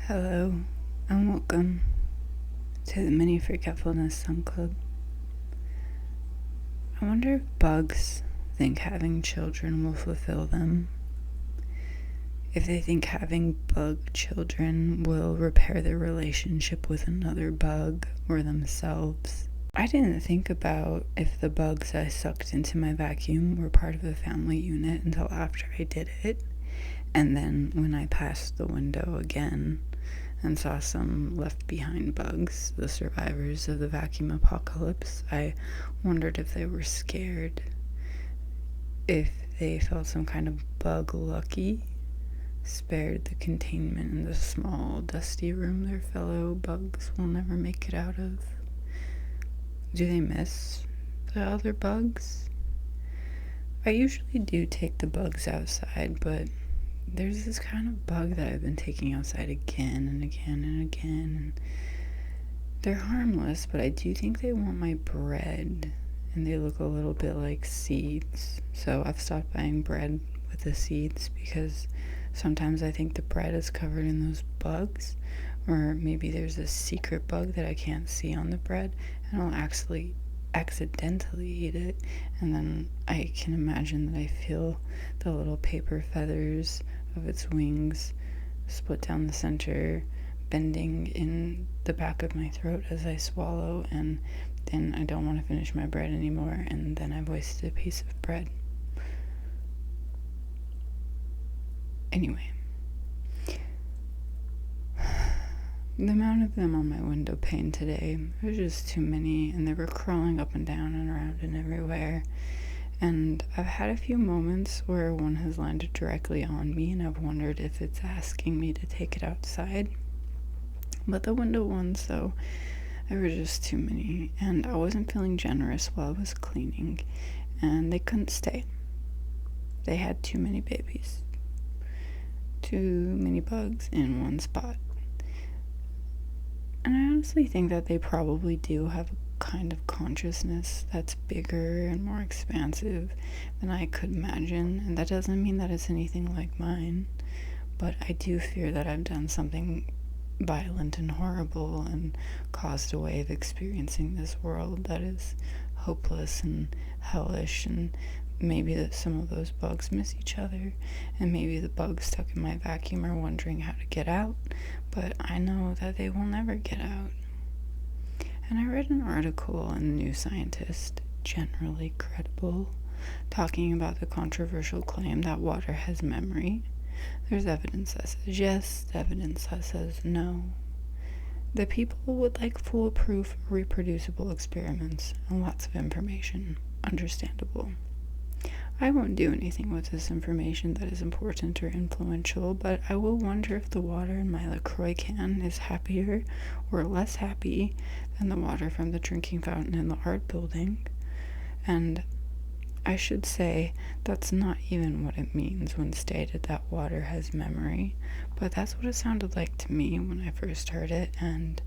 Hello, and welcome to the Miniforgetfulnesssunclub. I wonder if bugs think having children will fulfill them. If they think having bug children will repair their relationship with another bug or themselves. I didn't think about if the bugs I sucked into my vacuum were part of a family unit until after I did it. And then when I passed the window again and saw some left behind bugs, the survivors of the vacuum apocalypse, I wondered if they were scared, if they felt some kind of bug lucky, spared the containment in the small, dusty room their fellow bugs will never make it out of. Do they miss the other bugs? I usually do take the bugs outside, but there's this kind of bug that I've been taking outside again and again and again. And they're harmless, but I do think they want my bread, and they look a little bit like seeds. So I've stopped buying bread with the seeds because sometimes I think the bread is covered in those bugs, or maybe there's a secret bug that I can't see on the bread, and I'll actually accidentally eat it, and then I can imagine that I feel the little paper feathers of its wings split down the center, bending in the back of my throat as I swallow, and then I don't want to finish my bread anymore, and then I've wasted a piece of bread. Anyway, the amount of them on my window pane today, there was just too many, and they were crawling up and down and around and everywhere. And I've had a few moments where one has landed directly on me, and I've wondered if it's asking me to take it outside. But the window ones, though, there were just too many, and I wasn't feeling generous while I was cleaning, and they couldn't stay. They had too many babies. Too many bugs in one spot. And I honestly think that they probably do have a kind of consciousness that's bigger and more expansive than I could imagine, and that doesn't mean that it's anything like mine, but I do fear that I've done something violent and horrible and caused a way of experiencing this world that is hopeless and hellish, and maybe that some of those bugs miss each other, and maybe the bugs stuck in my vacuum are wondering how to get out, but I know that they will never get out. And I read an article in the New Scientist, generally credible, talking about the controversial claim that water has memory. There's evidence that says yes, evidence that says no. The people would like foolproof, reproducible experiments and lots of information. Understandable. I won't do anything with this information that is important or influential, but I will wonder if the water in my LaCroix can is happier or less happy than the water from the drinking fountain in the art building. And I should say that's not even what it means when stated that water has memory, but that's what it sounded like to me when I first heard it, and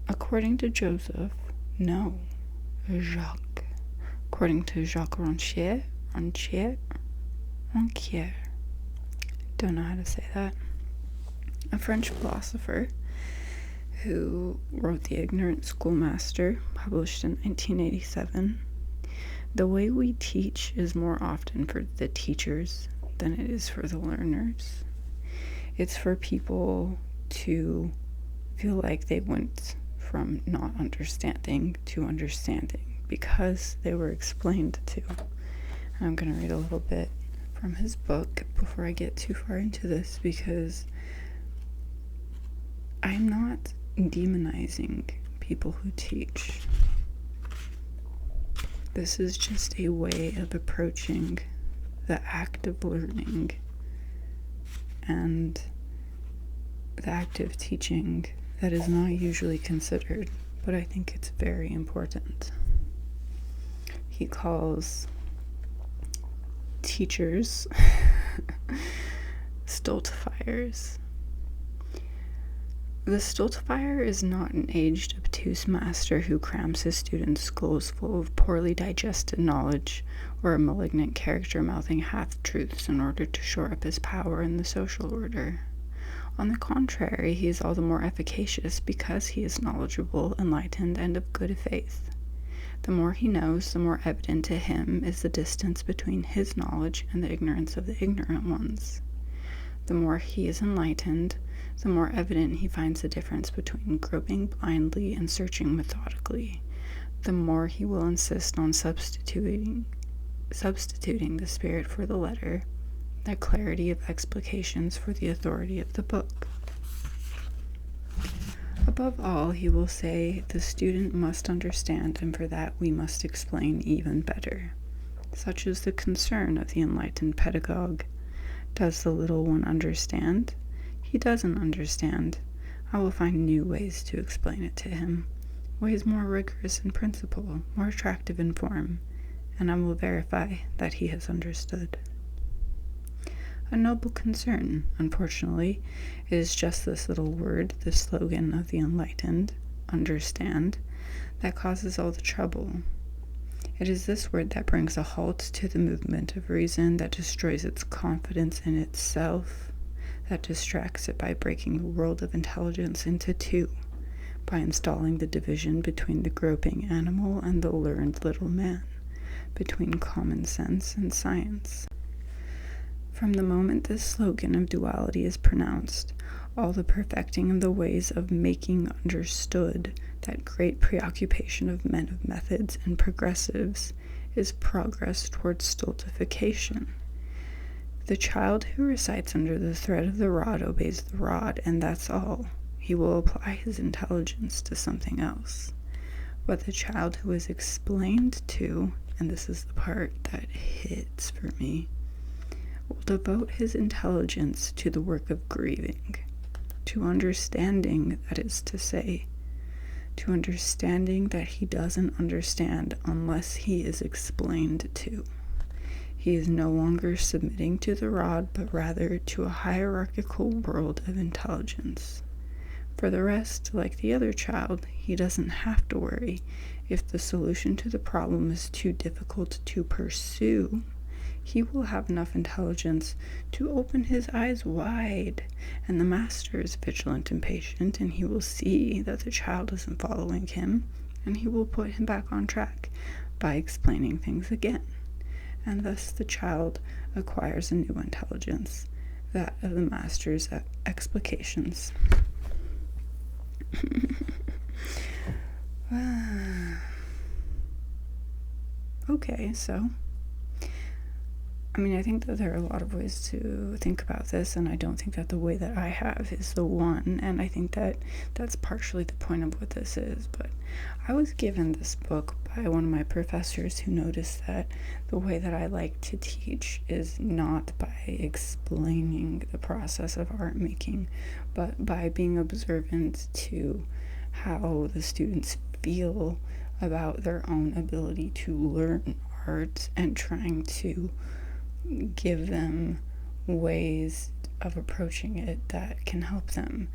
according to Joseph, no. According to Jacques Rancière, don't know how to say that, a French philosopher who wrote The Ignorant Schoolmaster, published in 1987, the way we teach is more often for the teachers than it is for the learners. It's for people to feel like they went from not understanding to understanding because they were explained to. And I'm going to read a little bit from his book before I get too far into this, because I'm not demonizing people who teach. This is just a way of approaching the act of learning and the act of teaching that is not usually considered, but I think it's very important. He calls teachers stultifiers. The stultifier is not an aged, obtuse master who crams his students' skulls full of poorly digested knowledge, or a malignant character mouthing half-truths in order to shore up his power in the social order. On the contrary, he is all the more efficacious because he is knowledgeable, enlightened, and of good faith. The more he knows, the more evident to him is the distance between his knowledge and the ignorance of the ignorant ones. The more he is enlightened, the more evident he finds the difference between groping blindly and searching methodically. The more he will insist on substituting the spirit for the letter, the clarity of explications for the authority of the book. Above all, he will say, the student must understand, and for that we must explain even better. Such is the concern of the enlightened pedagogue. Does the little one understand? He doesn't understand. I will find new ways to explain it to him, ways more rigorous in principle, more attractive in form, and I will verify that he has understood. A noble concern, unfortunately, is just this little word, the slogan of the enlightened, understand, that causes all the trouble. It is this word that brings a halt to the movement of reason, that destroys its confidence in itself, that distracts it by breaking the world of intelligence into two, by installing the division between the groping animal and the learned little man, between common sense and science. From the moment this slogan of duality is pronounced, all the perfecting of the ways of making understood, that great preoccupation of men of methods and progressives, is progress towards stultification. The child who recites under the threat of the rod obeys the rod, and that's all. He will apply his intelligence to something else. But the child who is explained to, and this is the part that hits for me, will devote his intelligence to the work of grieving, to understanding, that is to say, to understanding that he doesn't understand unless he is explained to. He is no longer submitting to the rod, but rather to a hierarchical world of intelligence. For the rest, like the other child, he doesn't have to worry if the solution to the problem is too difficult to pursue. He will have enough intelligence to open his eyes wide, and the master is vigilant and patient, and he will see that the child isn't following him, and he will put him back on track by explaining things again. And thus the child acquires a new intelligence, that of the master's explications. Okay, so I think that there are a lot of ways to think about this, and I don't think that the way that I have is the one, and I think that that's partially the point of what this is. But I was given this book by one of my professors who noticed that the way that I like to teach is not by explaining the process of art making, but by being observant to how the students feel about their own ability to learn art, and trying to give them ways of approaching it that can help them.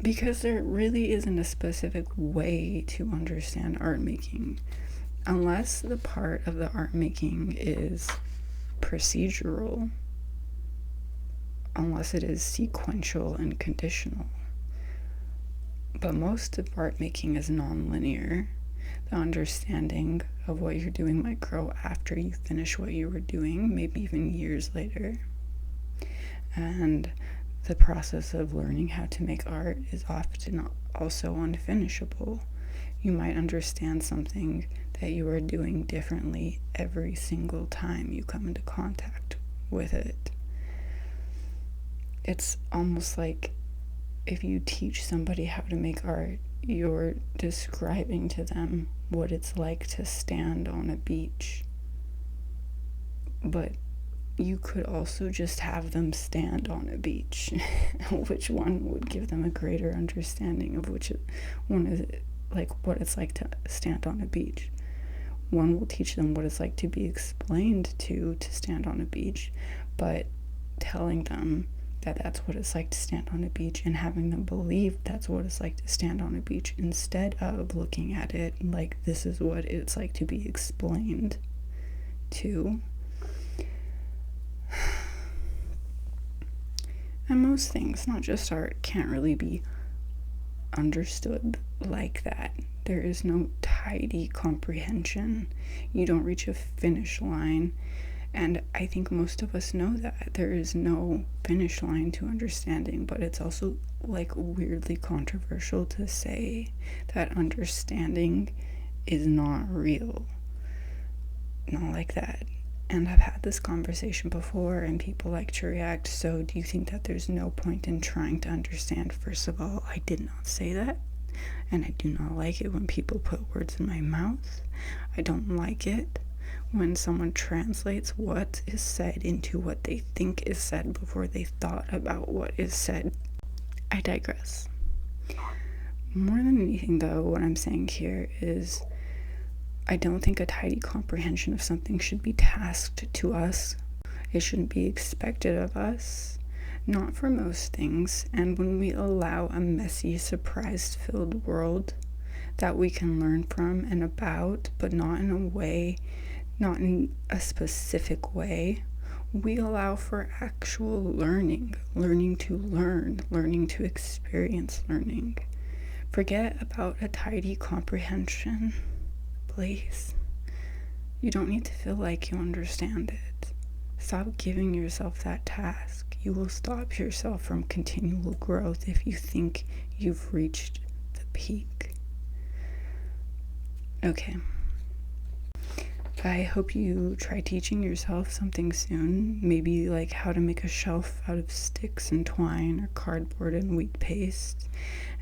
Because there really isn't a specific way to understand art making, unless the part of the art making is procedural, unless it is sequential and conditional. But most of art making is non-linear. The understanding of what you're doing might grow after you finish what you were doing, maybe even years later. And the process of learning how to make art is often also unfinishable. You might understand something that you are doing differently every single time you come into contact with it. It's almost like if you teach somebody how to make art, you're describing to them what it's like to stand on a beach. But you could also just have them stand on a beach, which one would give them a greater understanding of which one is like what it's like to stand on a beach. One will teach them what it's like to be explained to stand on a beach, but telling them that that's what it's like to stand on a beach and having them believe that's what it's like to stand on a beach, instead of looking at it like this is what it's like to be explained to. And most things, not just art, can't really be understood like that. There is no tidy comprehension. You don't reach a finish line. And I think most of us know that there is no finish line to understanding, but it's also like weirdly controversial to say that understanding is not real. Not like that. And I've had this conversation before, and people like to react, so do you think that there's no point in trying to understand? First of all, I did not say that, and I do not like it when people put words in my mouth. I don't like it when someone translates what is said into what they think is said before they thought about what is said. I digress. More than anything, though, what I'm saying here is I don't think a tidy comprehension of something should be tasked to us. It shouldn't be expected of us. Not for most things. And when we allow a messy, surprise-filled world that we can learn from and about, but not in a specific way, we allow for actual learning to learn, learning to experience learning. Forget about a tidy comprehension. Please. You don't need to feel like you understand it. Stop giving yourself that task. You will stop yourself from continual growth if you think you've reached the peak. Okay. I hope you try teaching yourself something soon. Maybe like how to make a shelf out of sticks and twine or cardboard and wheat paste.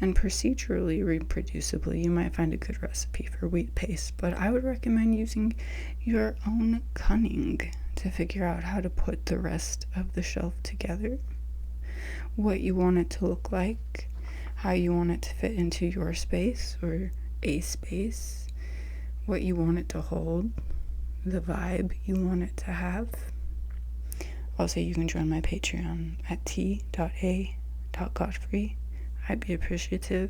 And procedurally, reproducibly, you might find a good recipe for wheat paste, but I would recommend using your own cunning to figure out how to put the rest of the shelf together. What you want it to look like, how you want it to fit into your space or a space, what you want it to hold, the vibe you want it to have. Also, you can join my Patreon at t.a.godfrey. I'd be appreciative.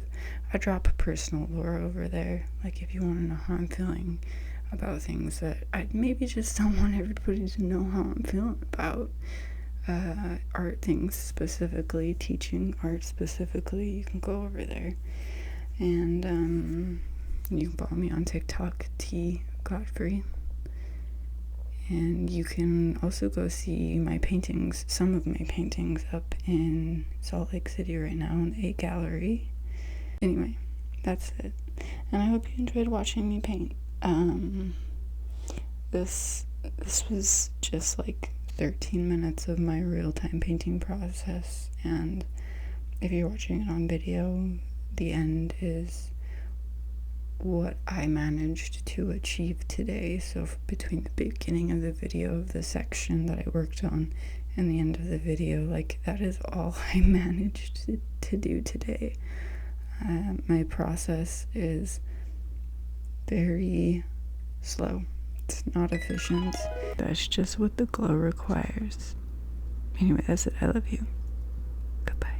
I drop personal lore over there. Like if you want to know how I'm feeling about things that I maybe just don't want everybody to know how I'm feeling about. Art things specifically, teaching art specifically, you can go over there. And you can follow me on TikTok, t.godfrey. And you can also go see my paintings, some of my paintings, up in Salt Lake City right now in a gallery. Anyway, that's it. And I hope you enjoyed watching me paint. This was just like 13 minutes of my real-time painting process. And if you're watching it on video, the end is what I managed to achieve today. So between the beginning of the video of the section that I worked on and the end of the video, like that is all I managed to do today. My process is very slow. It's not efficient. That's just what the glow requires. Anyway, that's it. I love you. Goodbye.